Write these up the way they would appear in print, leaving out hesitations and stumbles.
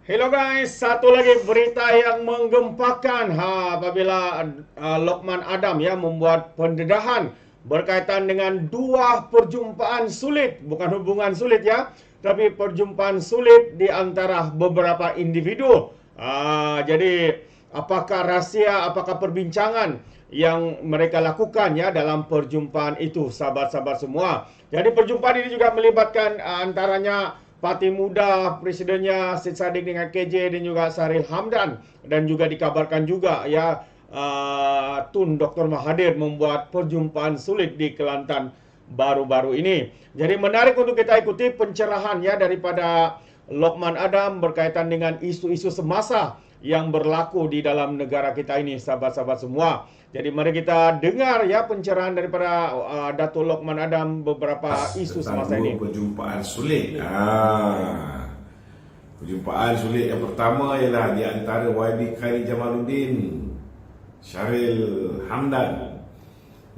Hello guys, satu lagi berita yang menggempakan apabila Lokman Adam ya membuat pendedahan berkaitan dengan dua perjumpaan sulit, bukan hubungan sulit ya, tapi perjumpaan sulit di antara beberapa individu. Jadi apakah rahsia, apakah perbincangan yang mereka lakukan ya dalam perjumpaan itu, sahabat-sahabat semua. Jadi perjumpaan ini juga melibatkan antaranya Parti Muda, presidennya Syed Saddiq dengan KJ dan juga Saril Hamdan, dan juga dikabarkan juga ya Tun Dr. Mahathir membuat perjumpaan sulit di Kelantan baru-baru ini. Jadi menarik untuk kita ikuti pencerahan ya daripada Lokman Adam berkaitan dengan isu-isu semasa yang berlaku di dalam negara kita ini, sahabat-sahabat semua. Jadi mari kita dengar ya pencerahan daripada Datuk Lokman Adam beberapa isu semasa ini. Perjumpaan sulit. Perjumpaan sulit yang pertama ialah di antara YB Khairi Jamaluddin, Saril Hamdan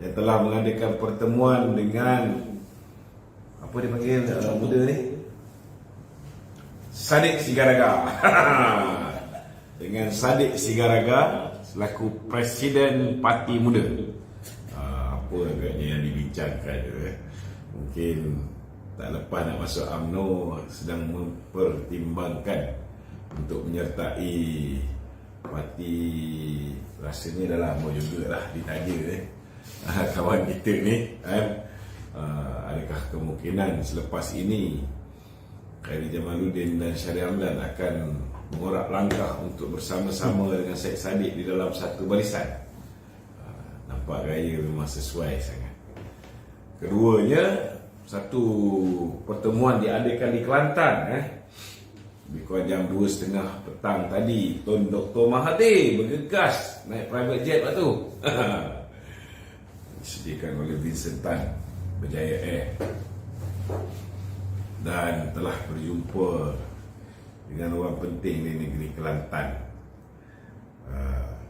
yang telah mengadakan pertemuan dengan apa dia panggil muda ni? Saddiq Sigaraga. Dengan Saddiq Sigaraga selaku Presiden Parti Muda. Apa agaknya yang dibincangkan mungkin tak lepas nak masuk UMNO sedang mempertimbangkan untuk menyertai parti, rasanya dah lama jugalah ditaja kawan kita ni adakah kemungkinan selepas ini Khairi Jamaluddin dan Saril Hamdan akan mengorak langkah untuk bersama-sama dengan Syed Saddiq di dalam satu barisan. Nampak gaya memang sesuai sangat. Keduanya, satu pertemuan diadakan di Kelantan lebih kurang jam 2.30 petang tadi. Tun Dr. Mahathir bergegas naik private jet waktu disediakan oleh Vincent Tan Berjaya Air, dan telah berjumpa dengan orang penting di negeri Kelantan.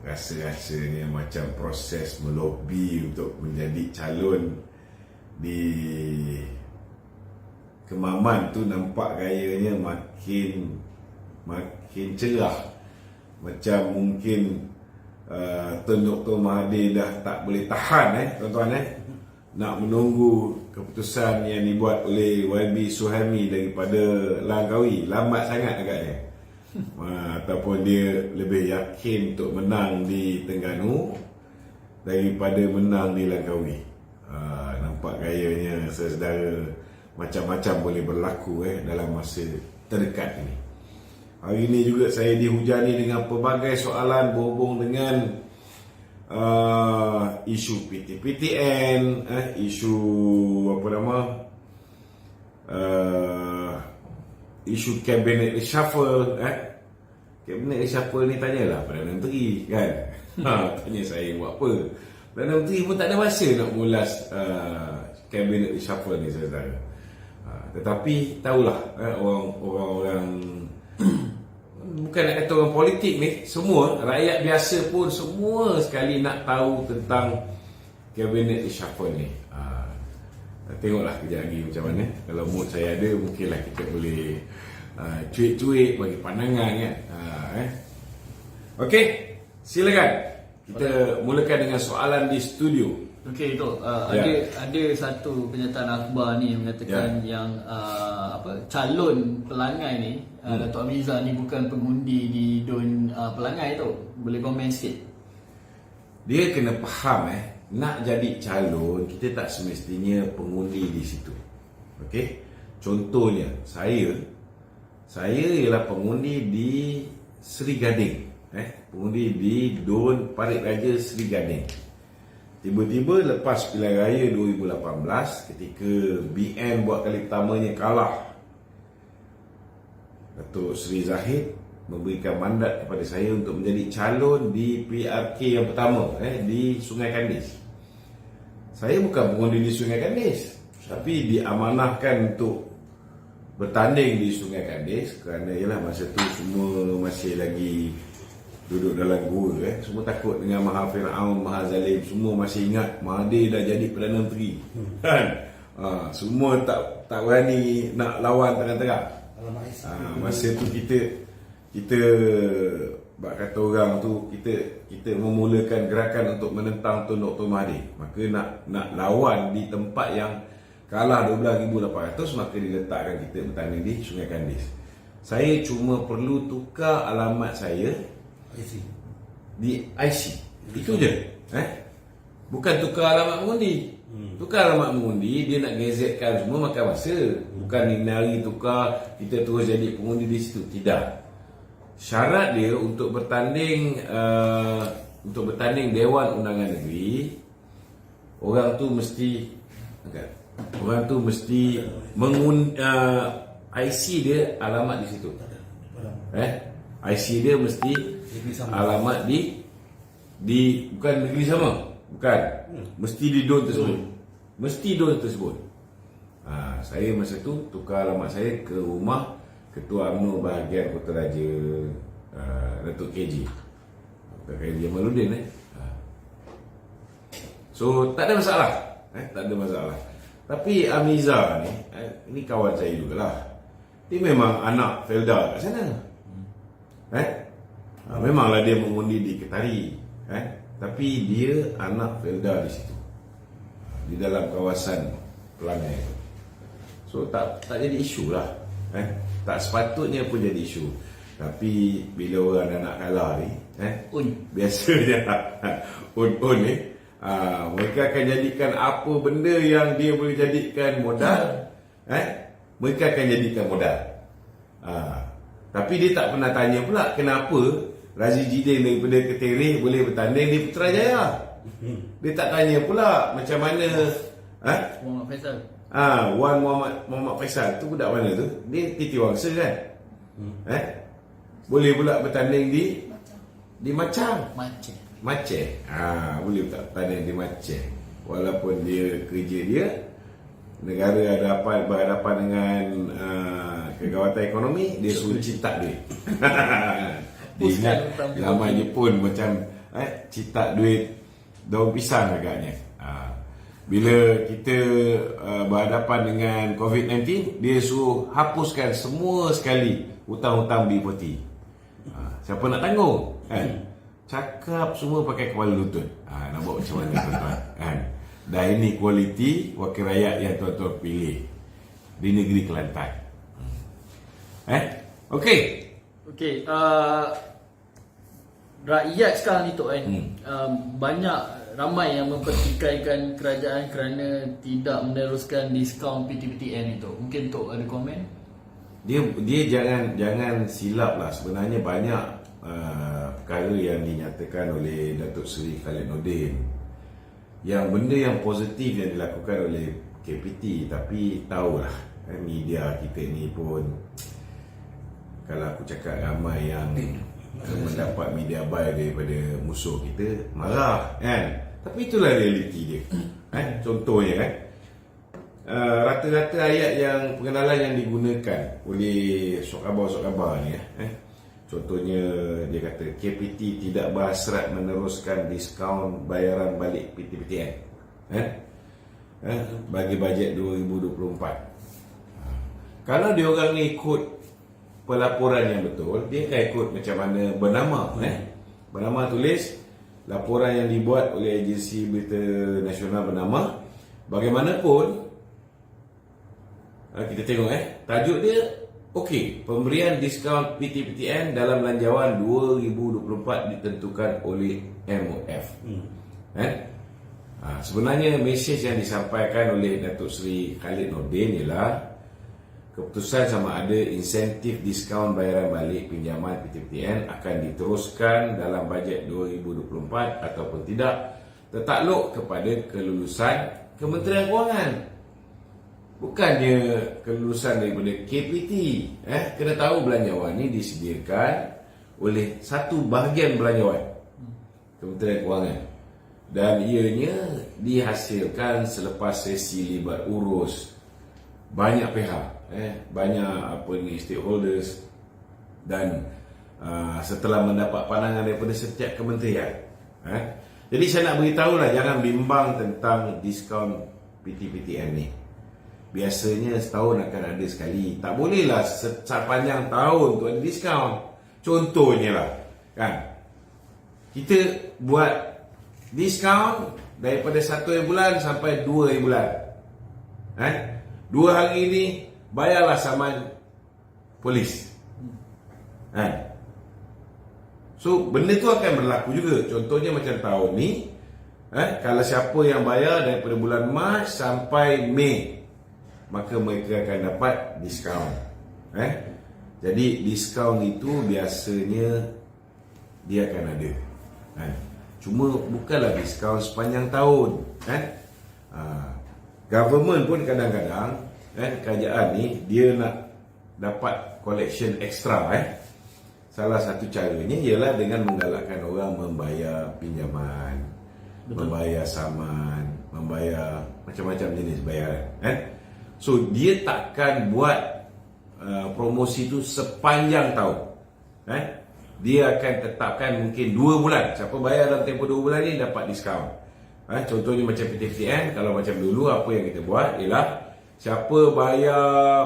Rasa-rasanya macam proses melobi untuk menjadi calon di Kemaman tu nampak gayanya makin cerah. Macam mungkin Tun Dr. Mahathir dah tak boleh tahan tuan-tuan nak menunggu keputusan yang dibuat oleh YB Suhaimi daripada Langkawi. Lambat sangat agaknya. Ataupun dia lebih yakin untuk menang di Terengganu daripada menang di Langkawi. Nampak gayanya saudara macam-macam boleh berlaku dalam masa terdekat ini. Hari ini juga saya dihujani dengan pelbagai soalan berhubung dengan isu PTPTN, isu apa nama, isu cabinet reshuffle. Cabinet reshuffle ni tanyalah Perdana Menteri kan. Tanya saya buat apa. Perdana Menteri pun tak ada masa nak mengulas cabinet reshuffle ni saudara. Tetapi tahulah orang-orang bukan nak kata orang politik ni, semua rakyat biasa pun semua sekali nak tahu tentang kabinet reshuffle ni. Tengoklah kejap lagi macam mana. Kalau mood saya ada, mungkinlah kita boleh cuik-cuik bagi pandangan kan. Okey, silakan kita mulakan dengan soalan di studio. Okey, itu ada satu pernyataan akhbar ni yang mengatakan yang calon pelangai ni Datuk Amiza ni bukan pengundi di Dun Pelangai tu. Boleh komen sikit? Dia kena faham nak jadi calon kita tak semestinya pengundi di situ. Okey. Contohnya saya ialah pengundi di Seri Gading. Pengundi di Dun Parit Raja Seri Gading. Tiba-tiba lepas pilihan raya 2018 ketika BN buat kali pertamanya kalah, Datuk Seri Zahid memberikan mandat kepada saya untuk menjadi calon di PRK yang pertama di Sungai Kandis. Saya bukan pengundi di Sungai Kandis, tapi diamanahkan untuk bertanding di Sungai Kandis kerana ialah masa tu semua masih lagi duduk dalam gua semua takut dengan Maha Fir'aun, Maha Zalim. Semua masih ingat Mahathir dah jadi Perdana Menteri kan. Semua tak berani nak lawan terang-terang. Masa tu kita kita bak kata orang tu, kita memulakan gerakan untuk menentang Tun Dr. Mahathir, maka nak lawan di tempat yang kalah 12,800, maka diletakkan kita bertanding di Sungai Kandis. Saya cuma perlu tukar alamat saya di IC. Itu je. Bukan tukar alamat mengundi. Tukar alamat mengundi, dia nak gazetkan semua, makan masa. Bukan ni hari tukar, kita terus jadi pengundi di situ. Tidak. Syarat dia untuk bertanding Dewan Undangan Negeri, orang tu mesti IC dia alamat di situ. IC dia mesti alamat di bukan negeri sama. Bukan. Mesti di DUN tersebut. Mesti DUN tersebut. Saya masa tu tukar alamat saya ke rumah Ketua UMNO bahagian Kota Raja, Datuk KJ. Datuk KJ Jamaluddin. So tak ada masalah. Tak ada masalah. Tapi Amiza ni, ini kawan saya jugalah. Dia memang anak Felda kat sana. Memanglah dia mengundi di Ketari. Tapi dia anak Felda di situ. Di dalam kawasan Pelangai. So tak jadi isu lah. Tak sepatutnya pun jadi isu. Tapi bila orang dah nak kalah ni, biasanya un ni, mereka akan jadikan apa benda yang dia boleh jadikan modal, mereka akan jadikan modal. Tapi dia tak pernah tanya pula kenapa Razi Jidin daripada Ketereh boleh bertanding di Putrajaya. Dia tak tanya pula macam mana Muhammad Faisal. Wan Muhammad Faisal tu budak mana tu? Dia Titi Wangsa kan? Boleh pula bertanding di Macang. Maceh. Boleh tak bertanding di Maceh. Walaupun dia kerja dia negara berhadapan dengan kegawatan ekonomi, dia suruh cinta duit. Dia ingat zaman Jepun macam cinta duit daun pisang agaknya. Bila kita berhadapan dengan COVID-19, dia suruh hapuskan semua sekali hutang-hutang B40. Siapa nak tanggung? Cakap semua pakai kepala lutut. Nak buat macam mana tuan-tuan? Dan ini kualiti wakil rakyat yang tuan-tuan pilih di negeri Kelantan. Okey. Rakyat sekarang ni Tok ramai yang mempertikaikan kerajaan kerana tidak meneruskan diskaun PTPTN itu. Mungkin Tok ada komen? Dia jangan silap lah. Sebenarnya banyak perkara yang dinyatakan oleh Datuk Seri Khalid Nordin, yang benda yang positif yang dilakukan oleh KPT. Tapi tahulah media kita ni pun, kalau aku cakap ramai yang mendapat media buy daripada musuh kita, marah kan. Tapi itulah realiti dia. Contohnya rata-rata ayat yang pengenalan yang digunakan oleh sok khabar ni contohnya dia kata KPT tidak berhasrat meneruskan diskaun bayaran balik PTPTN bagi bajet 2024. Kalau dia orang ni ikut pelaporan yang betul, dia akan ikut macam mana Bernama tulis laporan yang dibuat oleh agensi berita nasional bernama. Bagaimanapun kita tengok tajuk dia okey, pemberian diskaun PTPTN dalam belanjawan 2024 ditentukan oleh MOF. Sebenarnya mesej yang disampaikan oleh Datuk Seri Khalid Nordin ialah keputusan sama ada insentif diskaun bayaran balik pinjaman PTPTN akan diteruskan dalam bajet 2024 ataupun tidak, tertakluk kepada kelulusan Kementerian Kewangan. Bukannya kelulusan daripada KPT. Kena tahu belanjawan ini disediakan oleh satu bahagian belanjawan Kementerian Kewangan, dan ianya dihasilkan selepas sesi libat urus banyak pihak, banyak stakeholders, dan setelah mendapat pandangan daripada setiap kementerian. Jadi saya nak beritahulah, jangan bimbang tentang diskaun PTPTN ni. Biasanya setahun akan ada sekali. Tak bolehlah sepanjang tahun tu ada diskaun. Contohnya lah, kan, kita buat diskaun daripada 1 bulan sampai 2 bulan. 2 hari ni bayarlah saman polis. So benda tu akan berlaku juga. Contohnya macam tahun ni, kalau siapa yang bayar daripada bulan Mac sampai Mei, maka mereka akan dapat diskaun. Jadi diskaun itu biasanya dia akan ada. Cuma bukanlah diskaun sepanjang tahun. Government pun kadang-kadang, kerajaan ni dia nak dapat collection extra. Salah satu caranya ialah dengan menggalakkan orang membayar pinjaman, membayar saman, membayar macam-macam jenis bayaran. So dia takkan buat promosi itu sepanjang tahun. Dia akan tetapkan mungkin 2 bulan. Siapa bayar dalam tempoh 2 bulan ni dapat diskaun. Contohnya macam PTPTN, kalau macam dulu apa yang kita buat ialah siapa bayar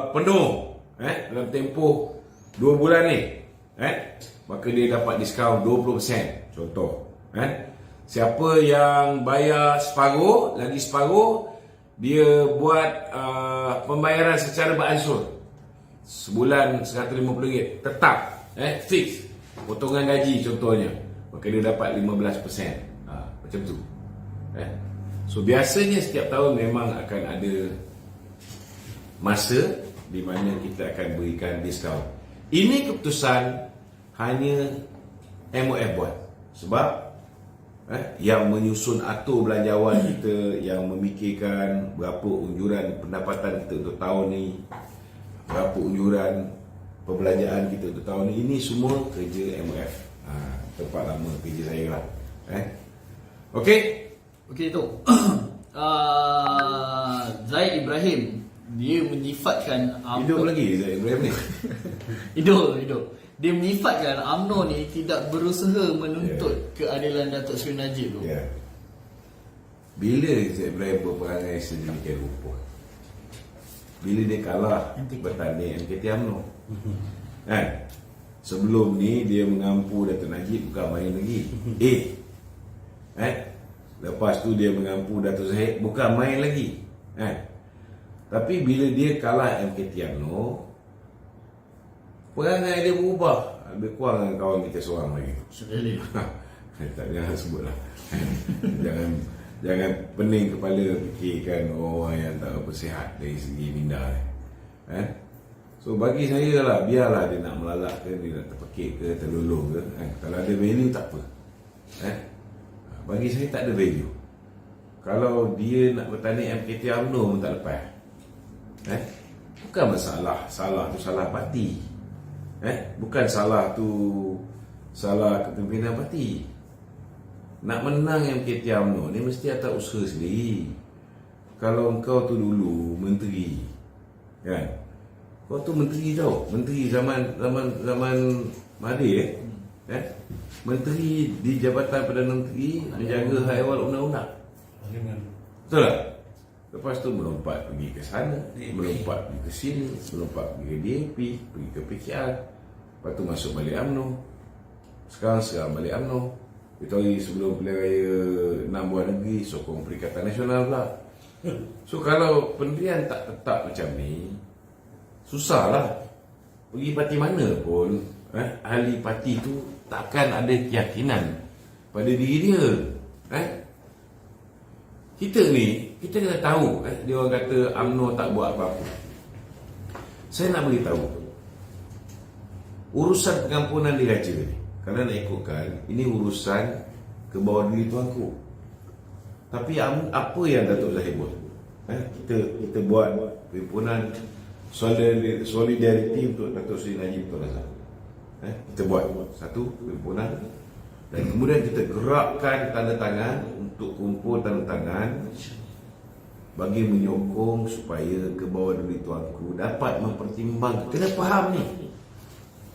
penuh dalam tempoh 2 bulan ni, maka dia dapat diskaun 20%. Contoh, siapa yang bayar separuh, lagi separuh, dia buat pembayaran secara beransur. Sebulan RM150 tetap, fix, potongan gaji contohnya, maka dia dapat 15%. Macam tu. So biasanya setiap tahun memang akan ada masa di mana kita akan berikan diskaun. Ini keputusan hanya MOF buat. Sebab yang menyusun atur belanjawan kita, yang memikirkan berapa unjuran pendapatan kita untuk tahun ni, berapa unjuran perbelanjaan kita untuk tahun ni, ini semua kerja MOF. Tempat lama kerja saya lah. Okey tu. Zaid Ibrahim dia menyifatkan hidup lagi Zaid Ibrahim ni. Hidup. Dia menyifatkan UMNO ni tidak berusaha menuntut keadilan Datuk Seri Najib tu. Bila Zaid Ibrahim berperangai sedemikian rupa? Bila dia kalah bertanding MKT UMNO. Sebelum ni dia mengampu Datuk Najib bukan main lagi. Lepas tu dia mengampu Datuk Zahid bukan main lagi. Tapi bila dia kalah MKT UMNO, perangai dia berubah. Lebih kurang dengan kawan kita seorang lagi. Tak, jangan sebutlah. Jangan pening kepala fikirkan orang yang tak apa sihat dari segi minda. So bagi saya lah, biarlah dia nak melalak ke, dia nak terpekik ke, terlulung ke, kalau ada value tak apa. Bagi saya tak ada value. Kalau dia nak bertanding MKT UMNO pun tak lepas. Bukan masalah, salah tu salah parti. Bukan salah tu salah kepimpinan parti. Nak menang MKT UMNO ni mesti atas usaha sendiri. Kalau engkau tu dulu menteri, kan? Kau tu menteri tau, menteri zaman Mahathir, menteri di Jabatan Perdana Menteri menjaga hak ehwal undang-undang. Betul tak? Lepas tu melompat pergi ke sana, melompat pergi ke sini, melompat pergi ke DAP, pergi ke PKR. Lepas tu masuk balik UMNO. Sekarang balik UMNO. Kita hari sebelum pilihan raya 6 buah negeri, sokong Perikatan Nasional pula. So kalau pendirian tak tetap macam ni, susahlah. Pergi parti mana pun, ahli parti tu takkan ada keyakinan pada diri dia. Kita kena tahu, dia orang kata UMNO tak buat apa-apa. Saya nak beritahu, urusan pengampunan diraja ni, kalau nak ikutkan, ini urusan ke bawah diri tuanku. Tapi apa yang Datuk Zahid buat? Kita buat perhimpunan solidariti untuk Datuk Seri Najib Tun Razak. Kita buat satu perhimpunan, dan kemudian kita gerakkan tanda tangan untuk kumpul tanda tangan bagi menyokong supaya ke bawah diri tuanku dapat mempertimbangkan. Kena faham ni,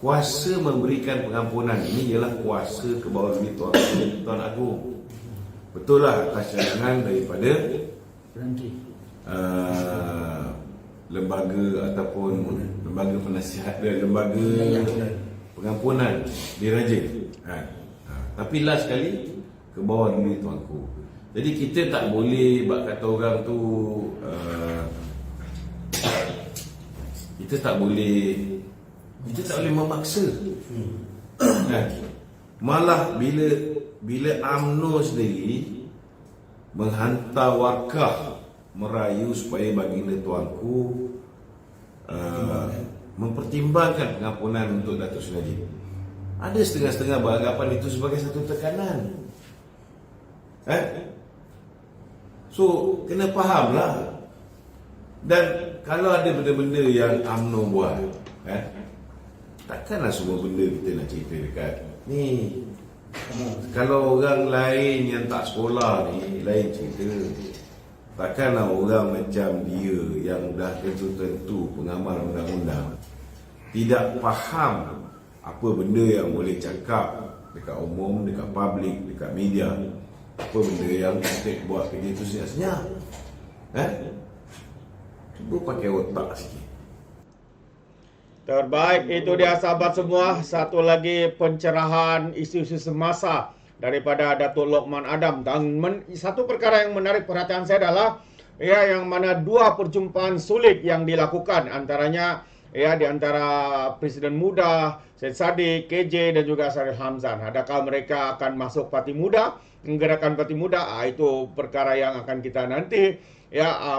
kuasa memberikan pengampunan ini ialah kuasa ke bawah diri tuanku dan Tuan Agong. Betul lah atas cadangan daripada lembaga ataupun lembaga penasihat, lembaga pengampunan diraja. Tapi last sekali ke bawah dulu tuanku. Jadi kita tak boleh bak kata orang tu kita tak boleh memaksa. Malah bila UMNO sendiri menghantar warkah merayu supaya baginda tuanku mempertimbangkan pengampunan untuk Datuk Seri Najib. Ada setengah-setengah beranggapan itu sebagai satu tekanan. So, kena fahamlah. Dan kalau ada benda-benda yang UMNO buat, takkanlah semua benda kita nak cerita dekat ni. Kalau orang lain yang tak sekolah ni, lain cerita. Takkanlah orang macam dia yang dah tentu-tentu pengamal undang-undang tidak faham apa benda yang boleh cakap dekat umum, dekat public, dekat media. Apa benda yang kita buat kerja tu senyap-senyap. Cuba pakai otak sikit. Terbaik, itu dia sahabat semua. Satu lagi pencerahan isu-isu semasa daripada Datuk Lokman Adam. Dan satu perkara yang menarik perhatian saya adalah yang mana dua perjumpaan sulit yang dilakukan, antaranya di antara Presiden Muda Syed Saddiq, KJ dan juga Syaril Hamzan. Adakah mereka akan masuk Parti Muda, menggerakkan Parti Muda? Itu perkara yang akan kita nanti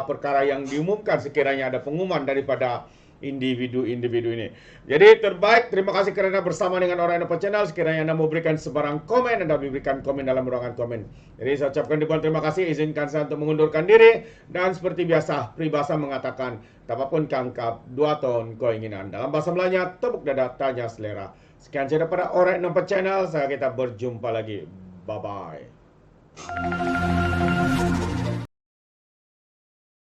perkara yang diumumkan sekiranya ada pengumuman daripada individu-individu ini. Jadi terbaik, terima kasih kerana bersama dengan Orang Indonesia Channel. Sekiranya Anda mau berikan sebarang komen, Anda berikan komen dalam ruangan komen. Jadi saya ucapkan ribuan terima kasih. Izinkan saya untuk mengundurkan diri. Dan seperti biasa, peribahasa mengatakan, tapapun kangkap, 2 ton keinginan. Dalam bahasa Melayanya, tepuk dada, tanya selera. Sekian saja daripada Orang Indonesia Channel. Kita berjumpa lagi. Bye-bye.